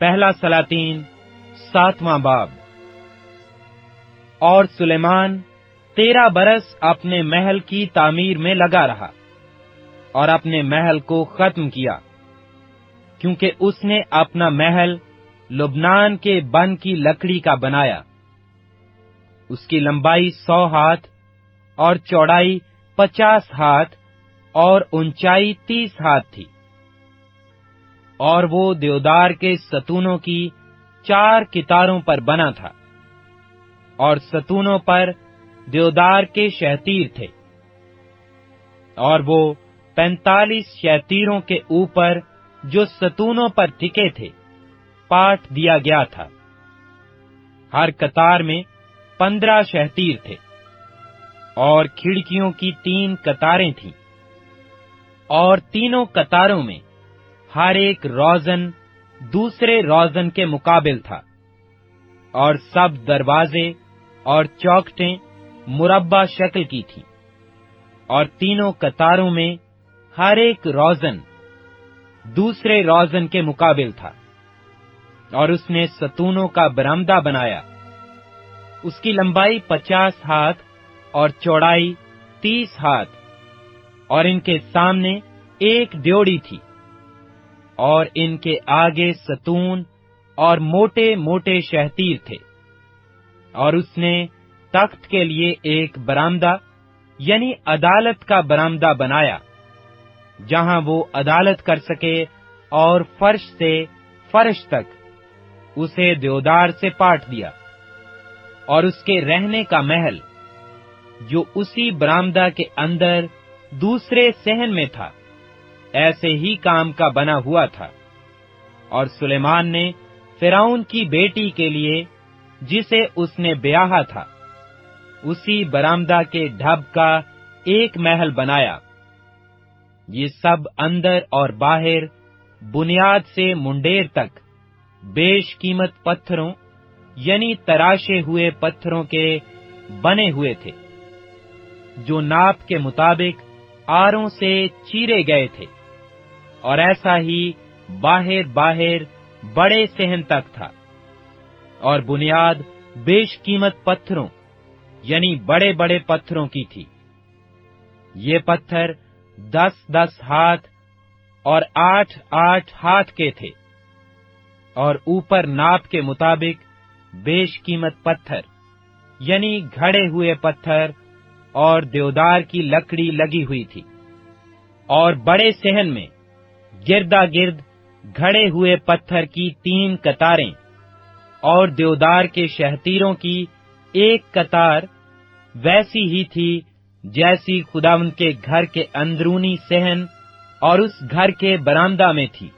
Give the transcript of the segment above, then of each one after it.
پہلا سلاطین 7واں باب۔ اور سلیمان 13 برس اپنے محل کی تعمیر میں لگا رہا اور اپنے محل کو ختم کیا، کیونکہ اس نے اپنا محل لبنان کے بن کی لکڑی کا بنایا۔ اس کی لمبائی 100 ہاتھ اور چوڑائی 50 ہاتھ اور اونچائی 30 ہاتھ تھی، اور وہ دیودار کے ستونوں کی 4 کتاروں پر بنا تھا، اور ستونوں پر دیودار کے شہتیر تھے، اور وہ 45 شہتیروں کے اوپر جو ستونوں پر ٹکے تھے پاٹ دیا گیا تھا۔ ہر قطار میں 15 شہتیر تھے، اور کھڑکیوں کی 3 قطاریں تھیں، اور تینوں قطاروں میں ہر ایک روزن دوسرے روزن کے مقابل تھا، اور سب دروازے اور چوکھٹیں مربع شکل کی تھیں، اور تینوں قطاروں میں ہر ایک روزن دوسرے روزن کے مقابل تھا۔ اور اس نے ستونوں کا برآمدہ بنایا، اس کی لمبائی 50 ہاتھ اور چوڑائی 30 ہاتھ، اور ان کے سامنے ایک ڈیوڑی تھی، اور ان کے آگے ستون اور موٹے موٹے شہتیر تھے۔ اور اس نے تخت کے لیے ایک برآمدہ یعنی عدالت کا برآمدہ بنایا، جہاں وہ عدالت کر سکے، اور فرش سے فرش تک اسے دیودار سے پاٹ دیا۔ اور اس کے رہنے کا محل جو اسی برآمدہ کے اندر دوسرے صحن میں تھا ایسے ہی کام کا بنا ہوا تھا۔ اور سلیمان نے فرعون کی بیٹی کے لیے جسے اس نے بیاہا تھا اسی برآمدہ کے ڈھب کا ایک محل بنایا۔ یہ سب اندر اور باہر بنیاد سے منڈیر تک بیش قیمت پتھروں یعنی تراشے ہوئے پتھروں کے بنے ہوئے تھے، جو ناپ کے مطابق آروں سے چیرے گئے تھے، اور ایسا ہی باہر باہر بڑے صحن تک تھا۔ اور بنیاد بیش قیمت پتھروں یعنی بڑے بڑے پتھروں کی تھی۔ یہ پتھر 10-10 ہاتھ اور 8-8 ہاتھ کے تھے، اور اوپر ناپ کے مطابق بیش قیمت پتھر یعنی گھڑے ہوئے پتھر اور دیودار کی لکڑی لگی ہوئی تھی۔ اور بڑے صحن میں گردا گرد گھڑے ہوئے پتھر کی 3 قطاریں، اور دیودار کے شہتیروں کی ایک قطار ویسی ہی تھی جیسی خداوند کے گھر کے اندرونی صحن اور اس گھر کے برآمدہ میں تھی۔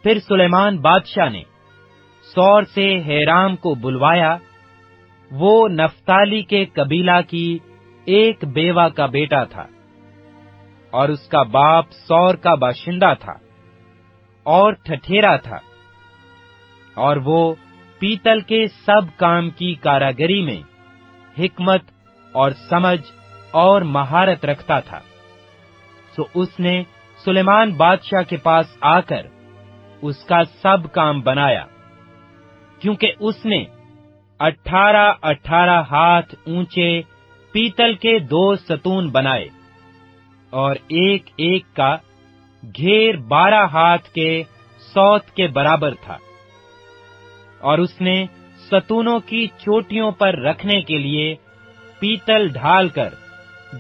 پھر سلیمان بادشاہ نے سور سے ہیرام کو بلوایا، وہ نفتالی کے قبیلہ کی ایک بیوہ کا بیٹا تھا، اور اس کا باپ سور کا باشندہ تھا اور ٹھٹھیرا تھا، اور وہ پیتل کے سب کام کی کاراگری میں حکمت اور سمجھ اور مہارت رکھتا تھا۔ سو اس نے سلیمان بادشاہ کے پاس آ کر اس کا سب کام بنایا، کیونکہ اس نے 18 ہاتھ اونچے پیتل کے 2 ستون بنائے، اور ایک ایک کا گھیر 12 ہاتھ کے سوت کے برابر تھا۔ اور اس نے ستونوں کی چوٹیوں پر رکھنے کے لیے پیتل ڈھال کر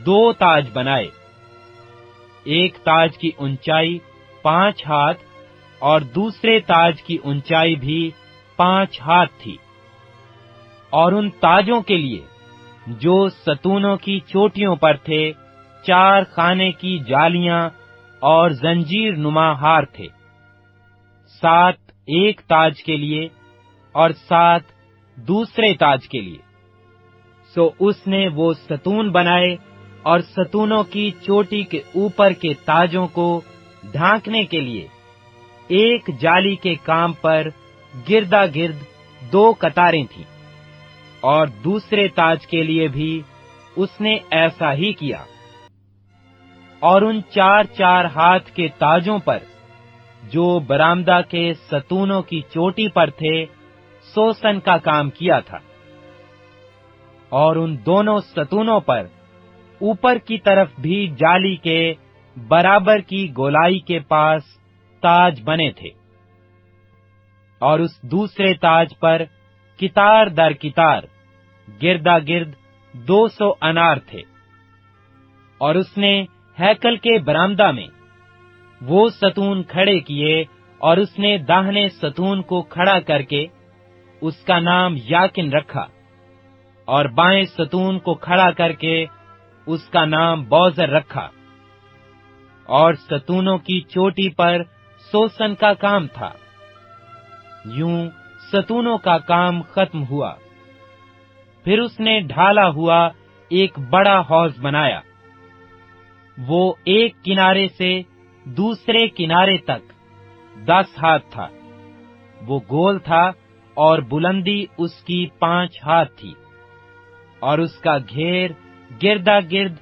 2 تاج بنائے، ایک تاج کی اونچائی 5 ہاتھ اور دوسرے تاج کی اونچائی بھی 5 ہاتھ تھی۔ اور ان تاجوں کے لیے جو ستونوں کی چوٹیوں پر تھے 4 خانے کی جالیاں اور زنجیر نما ہار تھے، 7 ایک تاج کے لیے اور 7 دوسرے تاج کے لیے۔ سو اس نے وہ ستون بنائے، اور ستونوں کی چوٹی کے اوپر کے تاجوں کو ڈھانکنے کے لیے ایک جالی کے کام پر گردا گرد 2 قطاریں تھیں، اور دوسرے تاج کے لیے بھی اس نے ایسا ہی کیا۔ اور ان 4 ہاتھ کے تاجوں پر جو برآمدہ کے ستونوں کی چوٹی پر تھے سوسن کا کام کیا تھا، اور ان دونوں ستونوں پر اوپر کی طرف بھی جالی کے برابر کی گولائی کے پاس تاج بنے تھے، اور اس دوسرے تاج پر کتار در کتار گردا گرد 200 انار تھے۔ اور اس نے ہیکل کے برآمدہ میں وہ ستون کھڑے کیے، اور اس نے داہنے ستون کو کھڑا کر کے اس کا نام یاکن رکھا، اور بائیں ستون کو کھڑا کر کے اس کا نام بوزر رکھا۔ اور ستونوں کی چوٹی پر سوسن کا کام تھا۔ یوں ستونوں کا کام ختم ہوا۔ پھر اس نے ڈھالا ہوا ایک بڑا حوض بنایا، وہ ایک کنارے سے دوسرے کنارے تک 10 ہاتھ تھا، وہ گول تھا اور بلندی اس کی 5 ہاتھ تھی، اور اس کا گھیر گردا گرد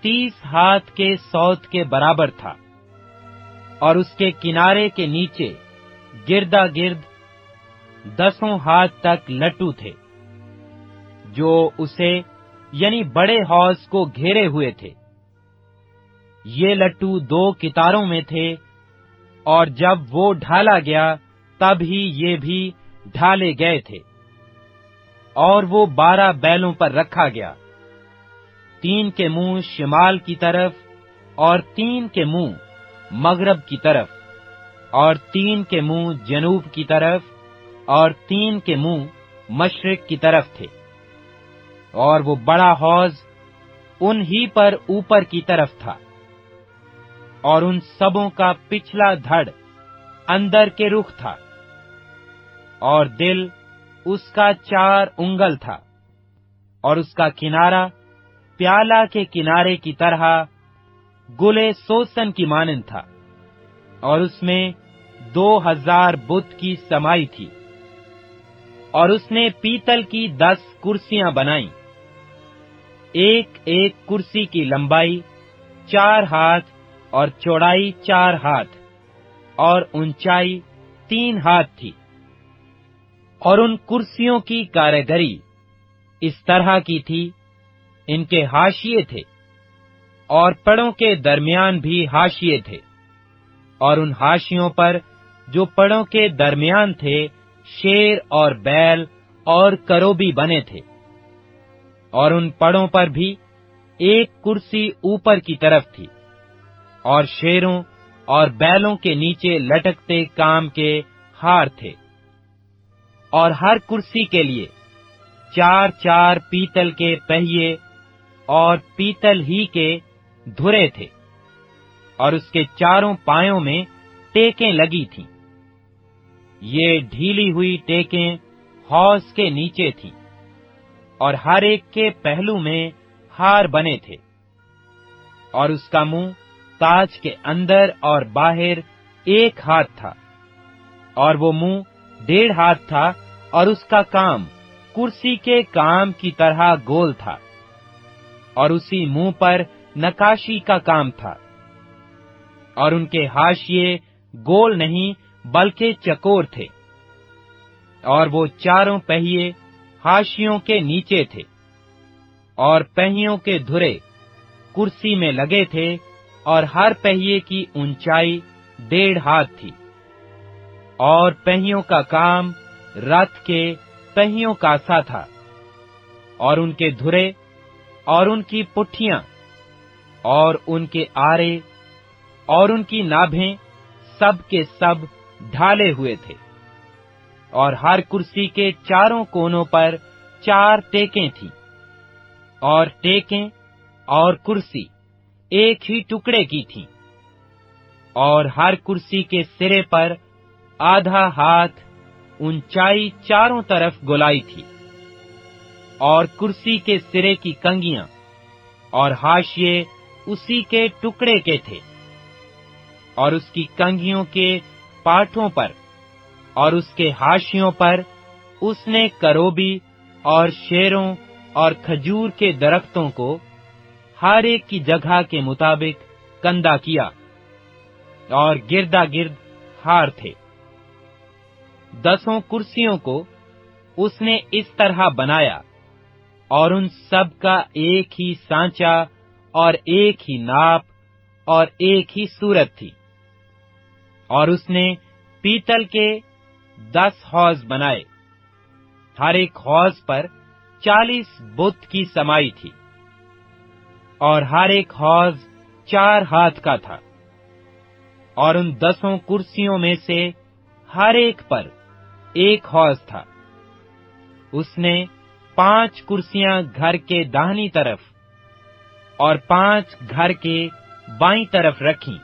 30 ہاتھ کے سوت کے برابر تھا، اور اس کے کنارے کے نیچے گردا گرد 10 ہاتھ تک لٹو تھے، جو اسے یعنی بڑے حوض کو گھیرے ہوئے تھے۔ یہ لٹو 2 کتاروں میں تھے، اور جب وہ ڈھالا گیا تب ہی یہ بھی ڈھالے گئے تھے، اور وہ 12 بیلوں پر رکھا گیا، 3 کے منہ شمال کی طرف، اور 3 کے منہ مغرب کی طرف، اور 3 کے منہ جنوب کی طرف، اور 3 کے منہ مشرق کی طرف تھے۔ اور وہ بڑا حوض ان ہی پر اوپر کی طرف تھا، اور ان سبوں کا پچھلا دھڑ اندر کے رخ تھا، اور دل اس کا 4 انگل تھا، اور اس کا کنارہ پیالہ کے کنارے کی طرح گلے سوسن کی مانند تھا، اور اس میں 2000 بت کی سمائی تھی۔ اور اس نے پیتل کی 10 کرسیاں بنائیں، ایک ایک کرسی کی لمبائی 4 ہاتھ اور چوڑائی 4 ہاتھ اور اونچائی 3 ہاتھ تھی۔ اور ان کرسیوں کی کاریگری اس طرح کی تھی، ان کے حاشیے تھے، اور پڑوں کے درمیان بھی حاشیے تھے، اور ان حاشیوں پر جو پڑوں کے درمیان تھے شیر اور بیل اور کروبی بنے تھے، اور ان پڑوں پر بھی ایک کرسی اوپر کی طرف تھی، اور شیروں اور بیلوں کے نیچے لٹکتے کام کے ہار تھے، اور ہر کرسی کے لیے 4 پیتل کے پہیے اور پیتل ہی کے دھرے تھے، اور اس کے 4 پایوں میں ٹیکیں لگی تھیں۔ یہ ڈھیلی ہوئی ٹیکیں حوض کے نیچے تھیں، اور ہر ایک کے پہلو میں ہار بنے تھے، اور اس کا منہ تاج کے اندر اور باہر 1 ہاتھ تھا، اور وہ منہ 1.5 ہاتھ تھا، اور اس کا کام کرسی کے کام کی طرح گول تھا، اور اسی منہ پر نقاشی کا کام تھا، اور ان کے حاشیے گول نہیں بلکہ چکور تھے، اور وہ 4 پہیے حاشیوں کے نیچے تھے، اور پہیوں کے دھرے کرسی میں لگے تھے، اور ہر پہیے کی اونچائی 1.5 ہاتھ تھی، اور پہیوں کا کام رتھ کے پہیوں کا سا تھا، اور ان کے دھرے اور ان کی پٹھیاں اور ان کے آرے اور ان کی نابھیں سب کے سب ڈھالے ہوئے تھے، اور ہر کرسی کے 4 کونوں پر 4 ٹیکیں تھیں، اور ٹیکیں اور کرسی ایک ہی ٹکڑے کی تھیں، اور ہر کرسی کے سرے پر 1/2 ہاتھ اونچائی 4 طرف گولائی تھی، اور کرسی کے سرے کی کنگیاں اور حاشیے اسی کے ٹکڑے کے تھے، اور اس کی کنگیوں کے پاٹھوں پر اور اس کے حاشیوں پر اس نے کروبی اور شیروں اور کھجور کے درختوں کو ہر ایک کی جگہ کے مطابق کندہ کیا، اور گردا گرد ہار تھے۔ 10 کرسیوں کو اس نے اس طرح بنایا اور ان سب کا ایک ہی سانچا اور ایک ہی ناپ اور ایک ہی صورت تھی۔ اور اس نے پیتل کے 10 حوض بنائے، ہر ایک حوض پر 40 بت کی سمائی تھی، اور ہر ایک حوض 4 ہاتھ کا تھا۔ اور ان 10 کرسیوں میں سے ہر ایک پر ایک حوض تھا۔ اس نے 5 کرسیاں گھر کے داہنی طرف اور 5 گھر کے بائیں طرف رکھیں،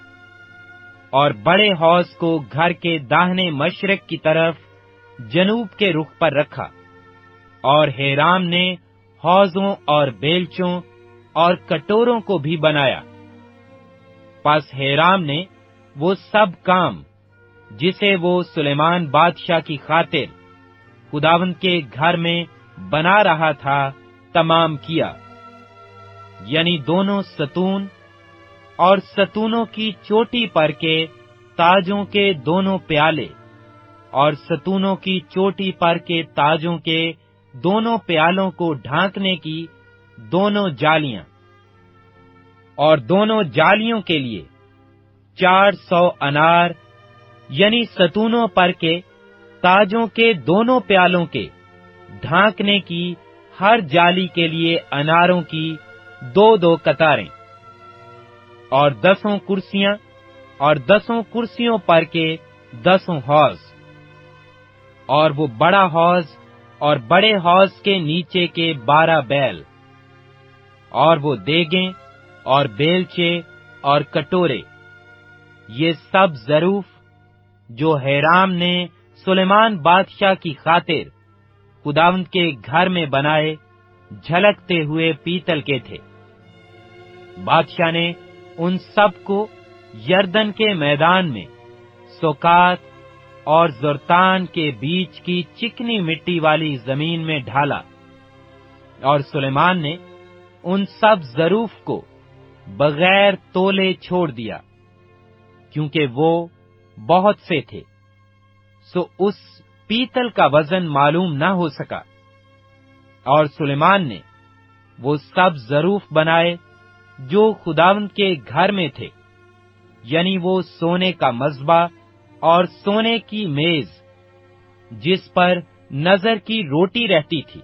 اور بڑے حوض کو گھر کے داہنے مشرق کی طرف جنوب کے رخ پر رکھا۔ اور ہیرام نے حوضوں اور بیلچوں اور کٹوروں کو بھی بنایا۔ پس ہیرام نے وہ سب کام جسے وہ سلیمان بادشاہ کی خاطر خداوند کے گھر میں بنا رہا تھا تمام کیا، یعنی دونوں ستون اور ستونوں کی چوٹی پر کے تاجوں کے دونوں پیالے، اور ستونوں کی چوٹی پر کے تاجوں کے دونوں پیالوں کو ڈھانکنے کی دونوں جالیاں، اور دونوں جالیوں کے لیے 400 انار، یعنی ستونوں پر کے تاجوں کے دونوں پیالوں کے ڈھانکنے کی ہر جالی کے لیے اناروں کی 2 قطاریں، اور 10 کرسیاں اور 10 کرسیوں پر کے 10 حوض، اور وہ بڑا حوض اور بڑے حوض کے نیچے کے 12 بیل، اور وہ دیگیں اور بیلچے اور کٹورے، یہ سب ظروف جو ہیرام نے سلیمان بادشاہ کی خاطر خداوند کے گھر میں بنائے، جھلکتے ہوئے پیتل کے تھے۔ بادشاہ نے ان سب کو یردن کے میدان میں سوکات اور زرتان کے بیچ کی چکنی مٹی والی زمین میں ڈھالا، اور سلیمان نے ان سب ظروف کو بغیر تولے چھوڑ دیا، کیونکہ وہ بہت سے تھے، سو اس پیتل کا وزن معلوم نہ ہو سکا۔ اور سلیمان نے وہ سب ظروف بنائے جو خداوند کے گھر میں تھے، یعنی وہ سونے کا مذبح اور سونے کی میز جس پر نظر کی روٹی رہتی تھی،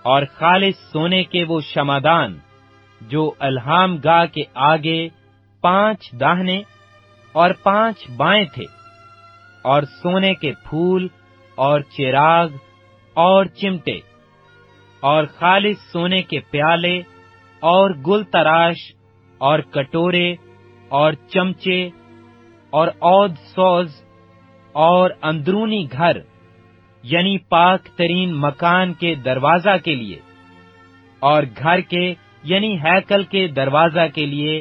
اور خالص سونے کے وہ شمعدان جو الہام گاہ کے آگے 5 داہنے اور 5 بائیں تھے، اور سونے کے پھول اور چراغ اور چمٹے، اور خالص سونے کے پیالے اور گل تراش اور کٹورے اور چمچے اور عود سوز، اور اندرونی گھر یعنی پاک ترین مکان کے دروازہ کے لیے، اور گھر کے یعنی ہیکل کے دروازہ کے لیے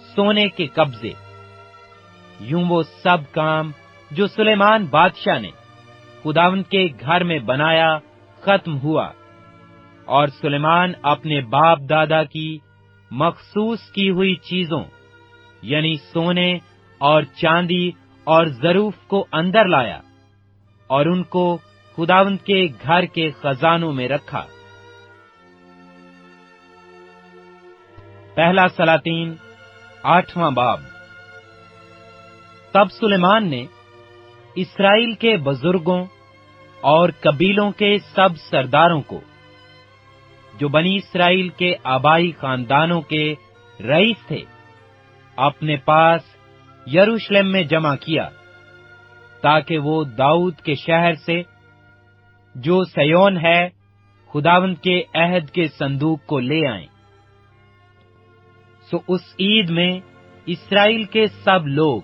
سونے کے قبضے۔ یوں وہ سب کام جو سلیمان بادشاہ نے خداوند کے گھر میں بنایا ختم ہوا، اور سلیمان اپنے باپ دادا کی مخصوص کی ہوئی چیزوں یعنی سونے اور چاندی اور ظروف کو اندر لایا، اور ان کو خداوند کے گھر کے خزانوں میں رکھا۔ پہلا سلاطین 8واں باب۔ تب سلیمان نے اسرائیل کے بزرگوں اور قبیلوں کے سب سرداروں کو جو بنی اسرائیل کے آبائی خاندانوں کے رئیس تھے اپنے پاس یروشلم میں جمع کیا، تاکہ وہ داؤد کے شہر سے جو سیون ہے خداوند کے عہد کے صندوق کو لے آئیں۔ سو اس عید میں اسرائیل کے سب لوگ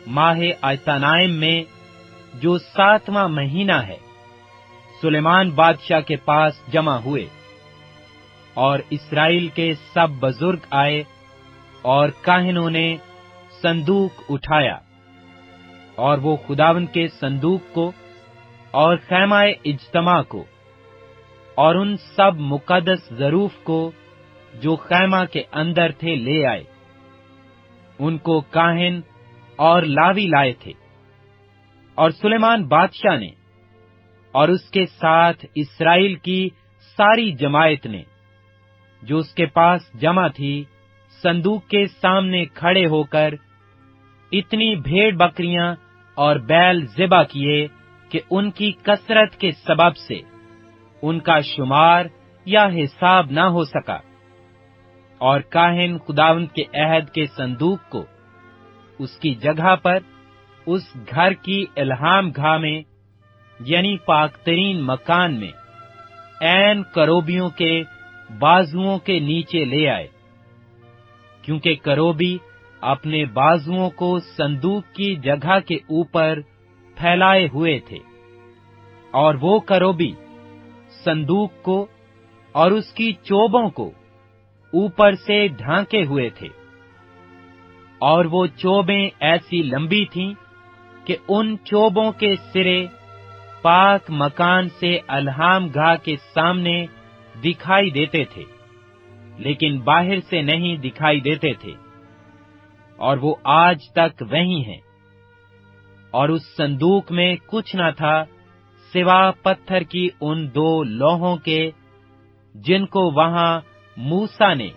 ماہ ایتانائم میں جو 7واں مہینہ ہے سلیمان بادشاہ کے پاس جمع ہوئے، اور اسرائیل کے سب بزرگ آئے، اور کاہنوں نے صندوق اٹھایا، اور وہ خداوند کے صندوق کو اور خیمہ اجتماع کو اور ان سب مقدس ظروف کو جو خیمہ کے اندر تھے لے آئے۔ ان کو کاہن اور لاوی لائے تھے، اور سلیمان بادشاہ نے اور اس کے ساتھ اسرائیل کی ساری جماعت نے جو اس کے پاس جمع تھی صندوق کے سامنے کھڑے ہو کر اتنی بھیڑ بکریاں اور بیل ذبح کیے کہ ان کی کثرت کے سبب سے ان کا شمار یا حساب نہ ہو سکا۔ اور کاہن خداوند کے عہد کے صندوق کو اس کی جگہ پر اس گھر کی الہام گاہ میں یعنی پاک ترین مکان میں عین کروبیوں کے بازوؤں کے نیچے لے آئے، کیونکہ کروبی اپنے بازوؤں کو صندوق کی جگہ کے اوپر پھیلائے ہوئے تھے، اور وہ کروبی صندوق کو اور اس کی چوبوں کو اوپر سے ڈھانکے ہوئے تھے، اور وہ چوبیں ایسی لمبی تھیں کہ ان چوبوں کے سرے پاک مکان سے الہام گاہ کے سامنے دکھائی دیتے تھے، لیکن باہر سے نہیں دکھائی دیتے تھے، اور وہ آج تک وہیں ہیں۔ اور اس صندوق میں کچھ نہ تھا سوا پتھر کی ان 2 لوہوں کے جن کو وہاں موسیٰ نے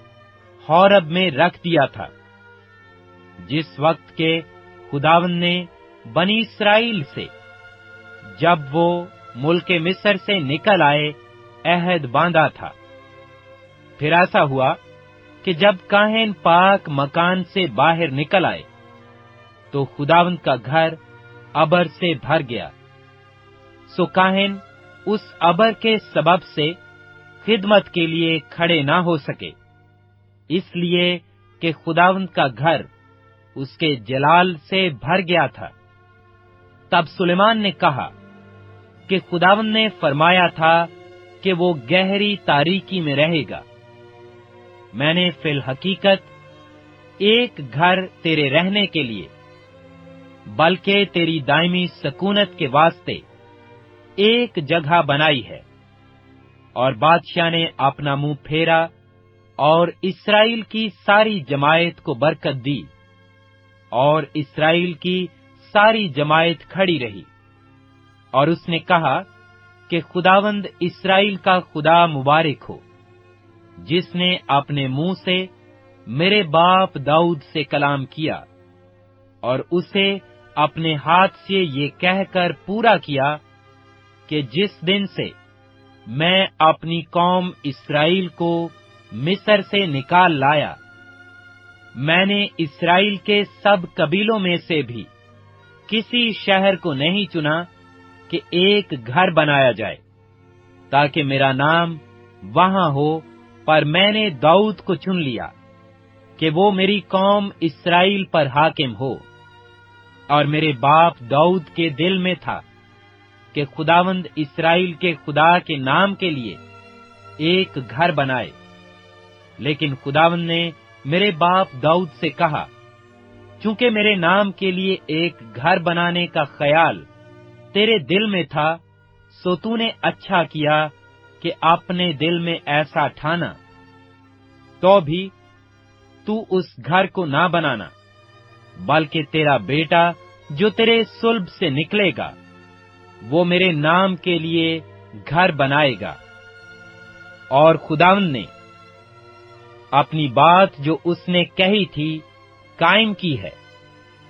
حورب میں رکھ دیا تھا، جس وقت کے خداوند نے بنی اسرائیل سے جب وہ ملک مصر سے نکل آئے عہد باندھا تھا۔ پھر ایسا ہوا کہ جب کاہن پاک مکان سے باہر نکل آئے تو خداوند کا گھر ابر سے بھر گیا، سو کاہن اس ابر کے سبب سے خدمت کے لیے کھڑے نہ ہو سکے، اس لیے کہ خداوند کا گھر اس کے جلال سے بھر گیا تھا۔ تب سلیمان نے کہا کہ خداوند نے فرمایا تھا کہ وہ گہری تاریکی میں رہے گا، میں نے فی الحقیقت ایک گھر تیرے رہنے کے لیے بلکہ تیری دائمی سکونت کے واسطے ایک جگہ بنائی ہے۔ اور بادشاہ نے اپنا منہ پھیرا اور اسرائیل کی ساری جماعت کو برکت دی، اور اسرائیل کی ساری جماعت کھڑی رہی، اور اس نے کہا کہ خداوند اسرائیل کا خدا مبارک ہو، جس نے اپنے منہ سے میرے باپ داؤد سے کلام کیا، اور اسے اپنے ہاتھ سے یہ کہہ کر پورا کیا کہ جس دن سے میں اپنی قوم اسرائیل کو مصر سے نکال لایا، میں نے اسرائیل کے سب قبیلوں میں سے بھی کسی شہر کو نہیں چنا کہ ایک گھر بنایا جائے تاکہ میرا نام وہاں ہو، پر میں نے داؤد کو چن لیا کہ وہ میری قوم اسرائیل پر حاکم ہو۔ اور میرے باپ داؤد کے دل میں تھا کہ خداوند اسرائیل کے خدا کے نام کے لیے ایک گھر بنائے، لیکن خداوند نے میرے باپ داؤد سے کہا، چونکہ میرے نام کے لیے ایک گھر بنانے کا خیال تیرے دل میں تھا، سو تو نے اچھا کیا کہ اپنے دل میں ایسا ٹھانا، تو بھی تو اس گھر کو نہ بنانا، بلکہ تیرا بیٹا جو تیرے صلب سے نکلے گا وہ میرے نام کے لیے گھر بنائے گا۔ اور خداوند نے اپنی بات جو اس نے کہی تھی قائم کی ہے،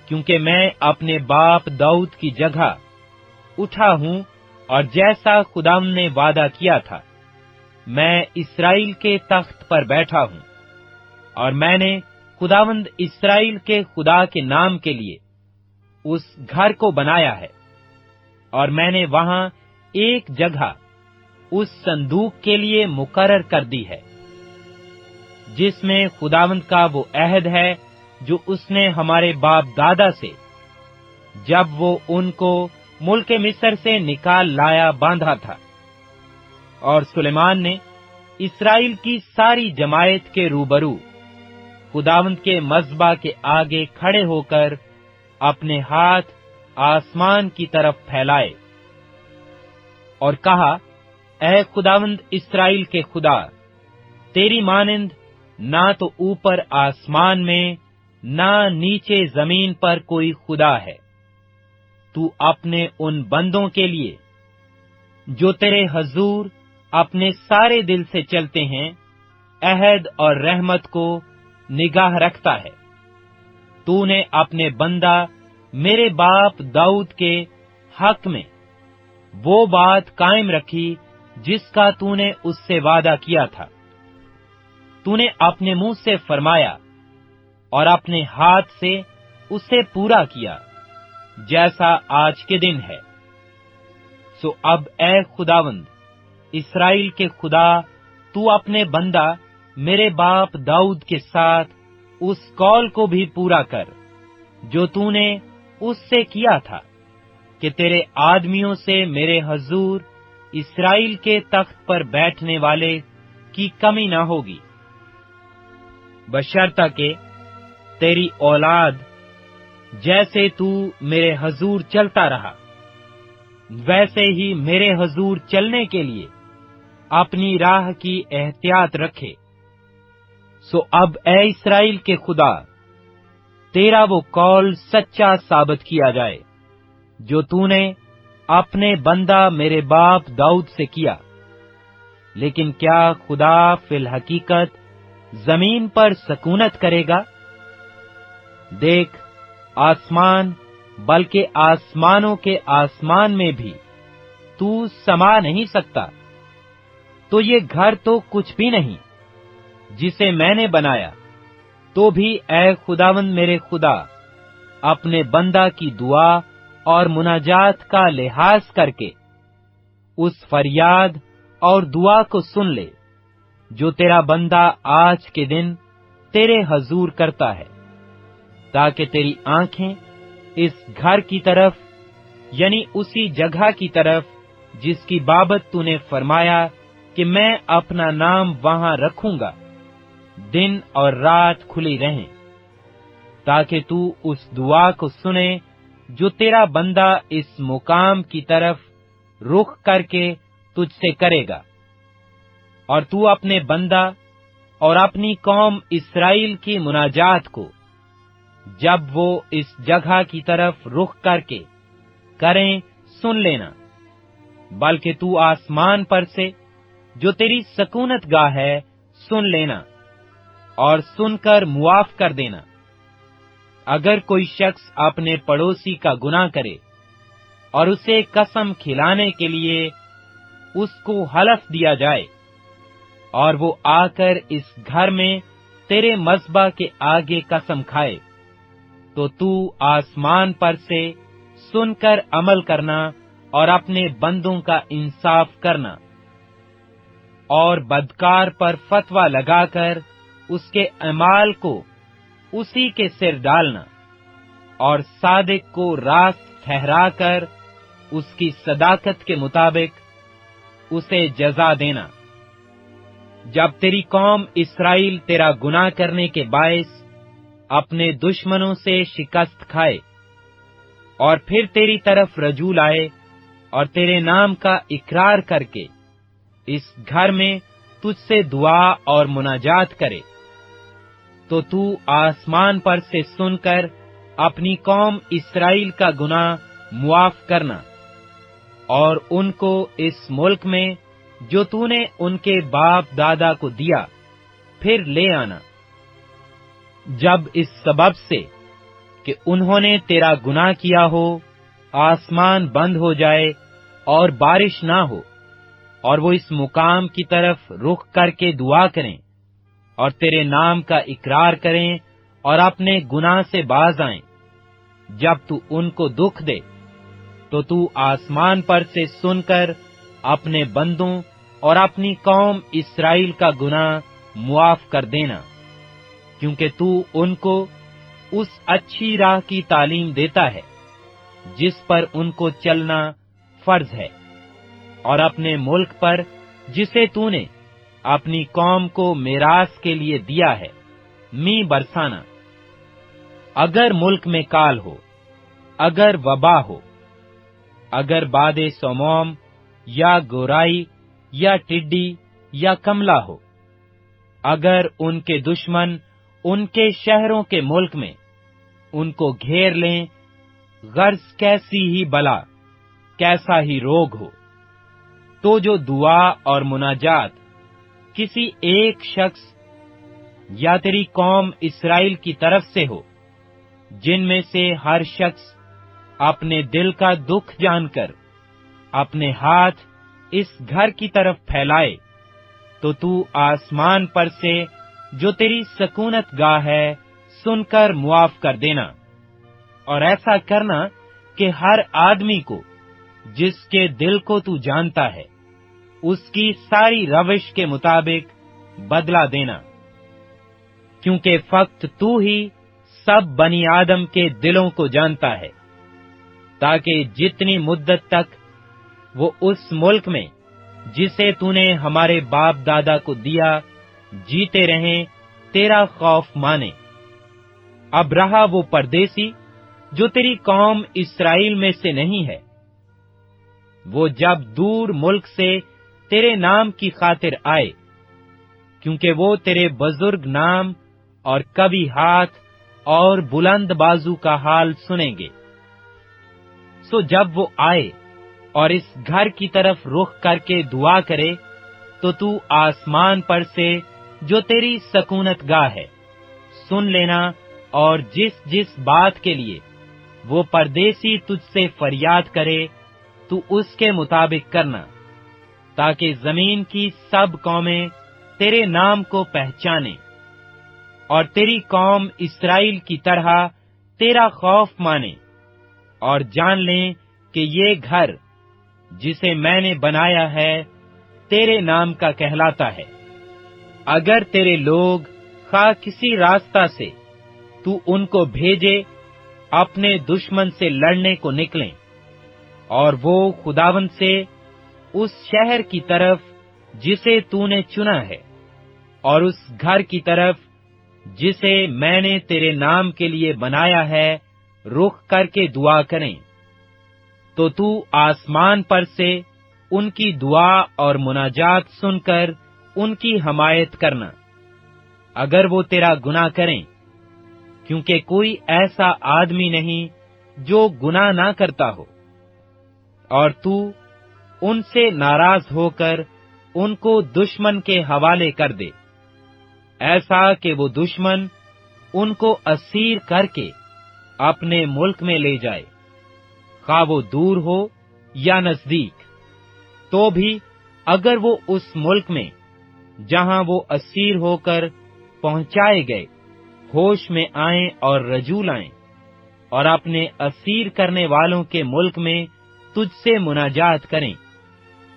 کیونکہ میں اپنے باپ داؤد کی جگہ اٹھا ہوں، اور جیسا خداوند نے وعدہ کیا تھا میں اسرائیل کے تخت پر بیٹھا ہوں، اور میں نے خداوند اسرائیل کے خدا کے نام کے لیے اس گھر کو بنایا ہے، اور میں نے وہاں ایک جگہ اس صندوق کے لیے مقرر کر دی ہے، جس میں خداوند کا وہ عہد ہے جو اس نے ہمارے باپ دادا سے جب وہ ان کو ملک مصر سے نکال لایا باندھا تھا۔ اور سلیمان نے اسرائیل کی ساری جماعت کے روبرو خداوند کے مذبح کے آگے کھڑے ہو کر اپنے ہاتھ آسمان کی طرف پھیلائے اور کہا، اے خداوند اسرائیل کے خدا، تیری مانند نہ تو اوپر آسمان میں نہ نیچے زمین پر کوئی خدا ہے، تو اپنے ان بندوں کے لیے جو تیرے حضور اپنے سارے دل سے چلتے ہیں عہد اور رحمت کو نگاہ رکھتا ہے۔ تو نے اپنے بندہ میرے باپ داؤد کے حق میں وہ بات قائم رکھی جس کا تو نے اس سے وعدہ کیا تھا۔ تو نے اپنے منہ سے فرمایا اور اپنے ہاتھ سے اسے پورا کیا، جیسا آج کے دن ہے۔ سو اب اے خداوند اسرائیل کے خدا، تو اپنے بندہ میرے باپ داؤد کے ساتھ اس قول کو بھی پورا کر جو تو نے اس سے کیا تھا کہ تیرے آدمیوں سے میرے حضور اسرائیل کے تخت پر بیٹھنے والے کی کمی نہ ہوگی، بشرطہ کہ تیری اولاد جیسے تو میرے حضور چلتا رہا ویسے ہی میرے حضور چلنے کے لیے اپنی راہ کی احتیاط رکھے۔ سو اب اے اسرائیل کے خدا، تیرا وہ قول سچا ثابت کیا جائے جو تو نے اپنے بندہ میرے باپ داؤد سے کیا۔ لیکن کیا خدا فی الحقیقت زمین پر سکونت کرے گا؟ دیکھ، آسمان بلکہ آسمانوں کے آسمان میں بھی تو سما نہیں سکتا، تو یہ گھر تو کچھ بھی نہیں جسے میں نے بنایا۔ تو بھی اے خداوند میرے خدا، اپنے بندہ کی دعا اور مناجات کا لحاظ کر کے اس فریاد اور دعا کو سن لے جو تیرا بندہ آج کے دن تیرے حضور کرتا ہے، تاکہ تیری آنکھیں اس گھر کی طرف یعنی اسی جگہ کی طرف جس کی بابت تو نے فرمایا کہ میں اپنا نام وہاں رکھوں گا، دن اور رات کھلی رہیں، تاکہ تو اس دعا کو سنے جو تیرا بندہ اس مقام کی طرف رخ کر کے تجھ سے کرے گا، اور تو اپنے بندہ اور اپنی قوم اسرائیل کی مناجات کو جب وہ اس جگہ کی طرف رخ کر کے کریں سن لینا، بلکہ تو آسمان پر سے جو تیری سکونت گاہ ہے سن لینا اور سن کر معاف کر دینا۔ اگر کوئی شخص اپنے پڑوسی کا گناہ کرے اور اسے قسم کھلانے کے لیے اس کو حلف دیا جائے اور وہ آ کر اس گھر میں تیرے مذبح کے آگے قسم کھائے، تو آسمان پر سے سن کر عمل کرنا اور اپنے بندوں کا انصاف کرنا، اور بدکار پر فتویٰ لگا کر اس کے اعمال کو اسی کے سر ڈالنا، اور صادق کو راست ٹھہرا کر اس کی صداقت کے مطابق اسے جزا دینا۔ جب تیری قوم اسرائیل تیرا گناہ کرنے کے باعث اپنے دشمنوں سے شکست کھائے اور پھر تیری طرف رجوع لائے اور تیرے نام کا اقرار کر کے اس گھر میں تجھ سے دعا اور مناجات کرے، تو آسمان پر سے سن کر اپنی قوم اسرائیل کا گناہ معاف کرنا، اور ان کو اس ملک میں جو تو نے ان کے باپ دادا کو دیا پھر لے آنا۔ جب اس سبب سے کہ انہوں نے تیرا گناہ کیا ہو آسمان بند ہو جائے اور بارش نہ ہو، اور وہ اس مقام کی طرف رخ کر کے دعا کریں اور تیرے نام کا اقرار کریں اور اپنے گناہ سے باز آئیں، جب تو ان کو دکھ دے تو آسمان پر سے سن کر اپنے بندوں اور اپنی قوم اسرائیل کا گناہ معاف کر دینا، کیونکہ تو ان کو اس اچھی راہ کی تعلیم دیتا ہے جس پر ان کو چلنا فرض ہے، اور اپنے ملک پر جسے تو نے اپنی قوم کو میراث کے لیے دیا ہے می برسانا۔ اگر ملک میں کال ہو، اگر وبا ہو، اگر باد سموم یا گورائی یا ٹڈی یا کملا ہو، اگر ان کے دشمن ان کے شہروں کے ملک میں ان کو گھیر لیں غرض کیسی ہی بلا، کیسا ہی روگ ہو، تو جو دعا اور مناجات کسی ایک شخص یا تیری قوم اسرائیل کی طرف سے ہو، جن میں سے ہر شخص اپنے دل کا دکھ جان کر اپنے ہاتھ اس گھر کی طرف پھیلائے، تو آسمان پر سے جو تیری سکونت گاہ ہے سن کر معاف کر دینا، اور ایسا کرنا کہ ہر آدمی کو جس کے دل کو تو جانتا ہے اس کی ساری روش کے مطابق بدلہ دینا، کیونکہ فقط تو ہی سب بنی آدم کے دلوں کو جانتا ہے، تاکہ جتنی مدت تک وہ اس ملک میں جسے تو نے ہمارے باپ دادا کو دیا جیتے رہیں، تیرا خوف مانے۔ اب رہا وہ پردیسی جو تیری قوم اسرائیل میں سے نہیں ہے، وہ جب دور ملک سے تیرے نام کی خاطر آئے، کیونکہ وہ تیرے بزرگ نام اور کبھی ہاتھ اور بلند بازو کا حال سنیں گے، سو جب وہ آئے اور اس گھر کی طرف رخ کر کے دعا کرے، تو آسمان پر سے جو تیری سکونت گاہ ہے سن لینا، اور جس جس بات کے لیے وہ پردیسی تجھ سے فریاد کرے تو اس کے مطابق کرنا، تاکہ زمین کی سب قومیں تیرے نام کو پہچانے اور تیری قوم اسرائیل کی طرح تیرا خوف مانے، اور جان لیں کہ یہ گھر جسے میں نے بنایا ہے تیرے نام کا کہلاتا ہے۔ اگر تیرے لوگ خواہ کسی راستہ سے تو ان کو بھیجے اپنے دشمن سے لڑنے کو نکلیں، اور وہ خداوند سے اس شہر کی طرف جسے تو نے چنا ہے اور اس گھر کی طرف جسے میں نے تیرے نام کے لیے بنایا ہے رخ کر کے دعا کریں، تو آسمان پر سے ان کی دعا اور مناجات سن کر ان کی حمایت کرنا، اگر وہ تیرا گناہ کریں، کیونکہ کوئی ایسا آدمی نہیں جو گناہ نہ کرتا ہو، اور تو ان سے ناراض ہو کر ان کو دشمن کے حوالے کر دے، ایسا کہ وہ دشمن ان کو اسیر کر کے اپنے ملک میں لے جائے، خواہ وہ دور ہو یا نزدیک۔ تو بھی اگر وہ اس ملک میں جہاں وہ اسیر ہو کر پہنچائے گئے ہوش میں آئیں اور رجوع لائیں، اور اپنے اسیر کرنے والوں کے ملک میں تجھ سے مناجات کریں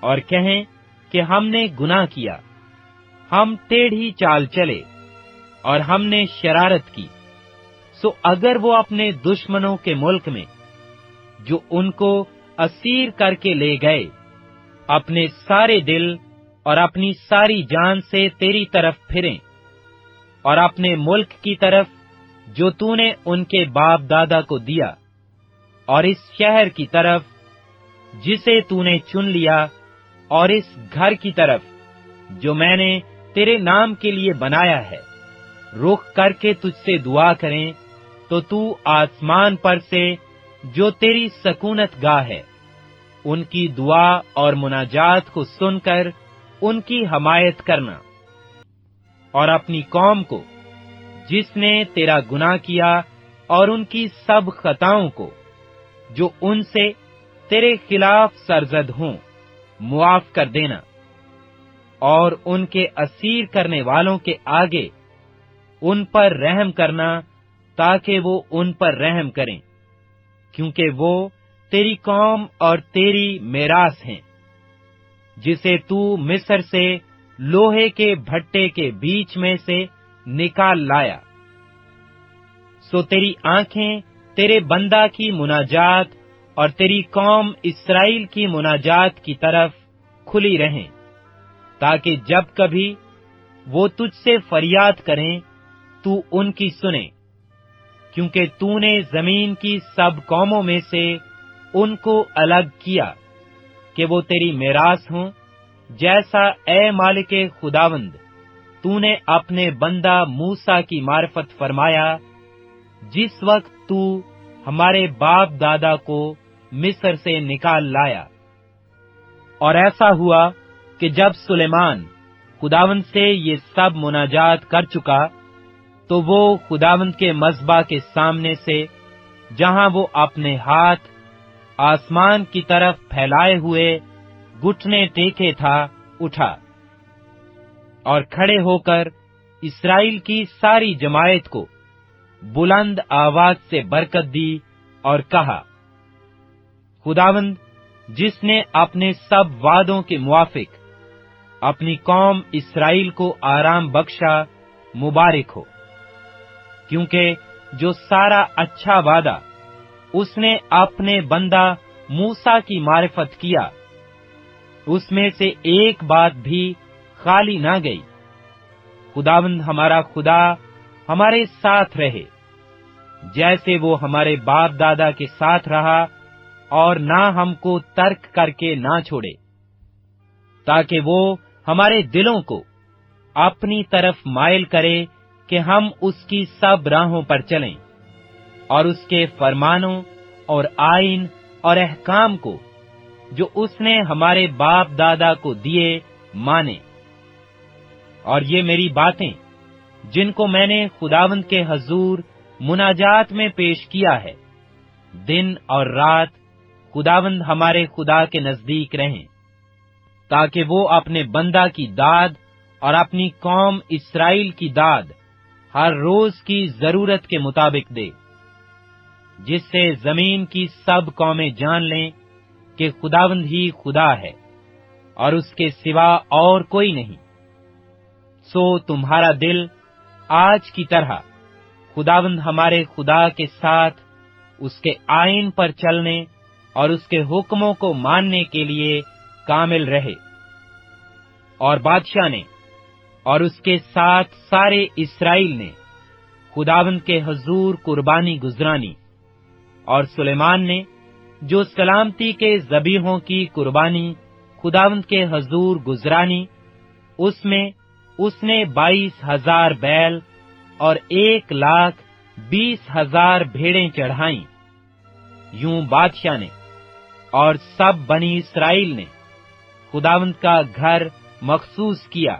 اور کہیں کہ ہم نے گناہ کیا، ہم ٹیڑھی چال چلے اور ہم نے شرارت کی، سو اگر وہ اپنے دشمنوں کے ملک میں جو ان کو اسیر کر کے لے گئے اپنے سارے دل اور اپنی ساری جان سے تیری طرف پھریں، اور اپنے ملک کی طرف جو تو نے ان کے باپ دادا کو دیا، اور اس شہر کی طرف جسے تو نے چن لیا، اور اس گھر کی طرف جو میں نے تیرے نام کے لیے بنایا ہے رخ کر کے تجھ سے دعا کریں، تو آسمان پر سے جو تیری سکونت گاہ ہے ان کی دعا اور مناجات کو سن کر ان کی حمایت کرنا، اور اپنی قوم کو جس نے تیرا گناہ کیا اور ان کی سب خطاؤں کو جو ان سے تیرے خلاف سرزد ہوں معاف کر دینا، اور ان کے اسیر کرنے والوں کے آگے ان پر رحم کرنا، تاکہ وہ ان پر رحم کریں، کیونکہ وہ تیری قوم اور تیری میراث ہیں، جسے تو مصر سے لوہے کے بھٹے کے بیچ میں سے نکال لایا۔ سو تیری آنکھیں تیرے بندہ کی مناجات اور تیری قوم اسرائیل کی مناجات کی طرف کھلی رہیں، تاکہ جب کبھی وہ تجھ سے فریاد کریں تو ان کی سنے، کیونکہ تو نے زمین کی سب قوموں میں سے ان کو الگ کیا کہ وہ تیری میراث ہوں، جیسا اے مالک خداوند تو نے اپنے بندہ موسیٰ کی معرفت فرمایا، جس وقت تو ہمارے باپ دادا کو مصر سے نکال لایا۔ اور ایسا ہوا کہ جب سلیمان خداوند سے یہ سب مناجات کر چکا تو وہ خداوند کے مذبح کے سامنے سے، جہاں وہ اپنے ہاتھ آسمان کی طرف پھیلائے ہوئے گھٹنے ٹیکے تھا، اٹھا اور کھڑے ہو کر اسرائیل کی ساری جماعت کو بلند آواز سے برکت دی اور کہا، خداوند جس نے اپنے سب وعدوں کے موافق اپنی قوم اسرائیل کو آرام بخشا، مبارک ہو، کیونکہ جو سارا اچھا وعدہ اس نے اپنے بندہ موسیٰ کی معرفت کیا، اس میں سے ایک بات بھی خالی نہ گئی۔ خداوند ہمارا خدا ہمارے ساتھ رہے، جیسے وہ ہمارے باپ دادا کے ساتھ رہا، اور نہ ہم کو ترک کر کے نہ چھوڑے، تاکہ وہ ہمارے دلوں کو اپنی طرف مائل کرے کہ ہم اس کی سب راہوں پر چلیں، اور اس کے فرمانوں اور آئین اور احکام کو جو اس نے ہمارے باپ دادا کو دیے مانے۔ اور یہ میری باتیں جن کو میں نے خداوند کے حضور مناجات میں پیش کیا ہے، دن اور رات خداوند ہمارے خدا کے نزدیک رہیں، تاکہ وہ اپنے بندہ کی داد اور اپنی قوم اسرائیل کی داد ہر روز کی ضرورت کے مطابق دے، جس سے زمین کی سب قومیں جان لیں کہ خداوند ہی خدا ہے، اور اس کے سوا اور کوئی نہیں۔ سو تمہارا دل آج کی طرح خداوند ہمارے خدا کے ساتھ اس کے آئین پر چلنے اور اس کے حکموں کو ماننے کے لیے کامل رہے۔ اور بادشاہ نے اور اس کے ساتھ سارے اسرائیل نے خداوند کے حضور قربانی گزرانی، اور سلیمان نے جو سلامتی کے ذبیحوں کی قربانی خداوند کے حضور گزرانی، اس میں اس نے 22,000 بیل اور 1,20,000 بھیڑیں چڑھائیں۔ یوں بادشاہ نے اور سب بنی اسرائیل نے خداوند کا گھر مخصوص کیا۔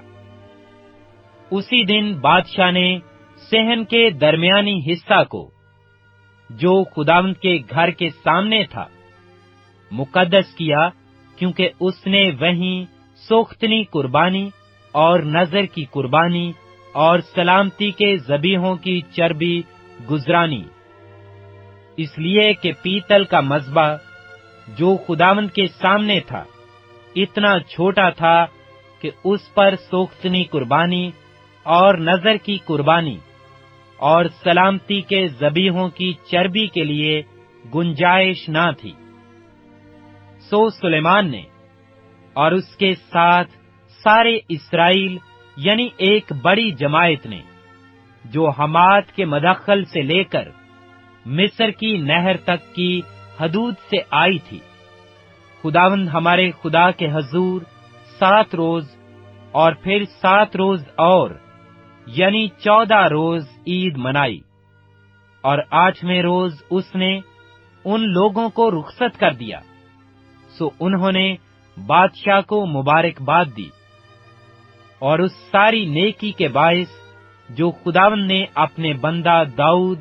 اسی دن بادشاہ نے صحن کے درمیانی حصہ کو، جو خداوند کے گھر کے سامنے تھا، مقدس کیا، کیونکہ اس نے وہیں سوختنی قربانی اور نذر کی قربانی اور سلامتی کے ذبیحوں کی چربی گزرانی، اس لیے کہ پیتل کا مذبح جو خداوند کے سامنے تھا اتنا چھوٹا تھا کہ اس پر سوختنی قربانی اور نذر کی قربانی اور سلامتی کے ذبیحوں کی چربی کے لیے گنجائش نہ تھی۔ سو سلیمان نے اور اس کے ساتھ سارے اسرائیل، یعنی ایک بڑی جماعت نے، جو حمات کے مدخل سے لے کر مصر کی نہر تک کی حدود سے آئی تھی، خداوند ہمارے خدا کے حضور 7 روز اور پھر 7 روز اور، یعنی 14 روز عید منائی، اور 8ویں روز اس نے ان لوگوں کو رخصت کر دیا۔ سو انہوں نے بادشاہ کو مبارکباد دی، اور اس ساری نیکی کے باعث جو خداوند نے اپنے بندہ داؤد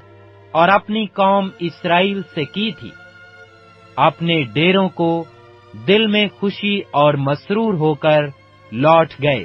اور اپنی قوم اسرائیل سے کی تھی، اپنے ڈیروں کو دل میں خوشی اور مسرور ہو کر لوٹ گئے۔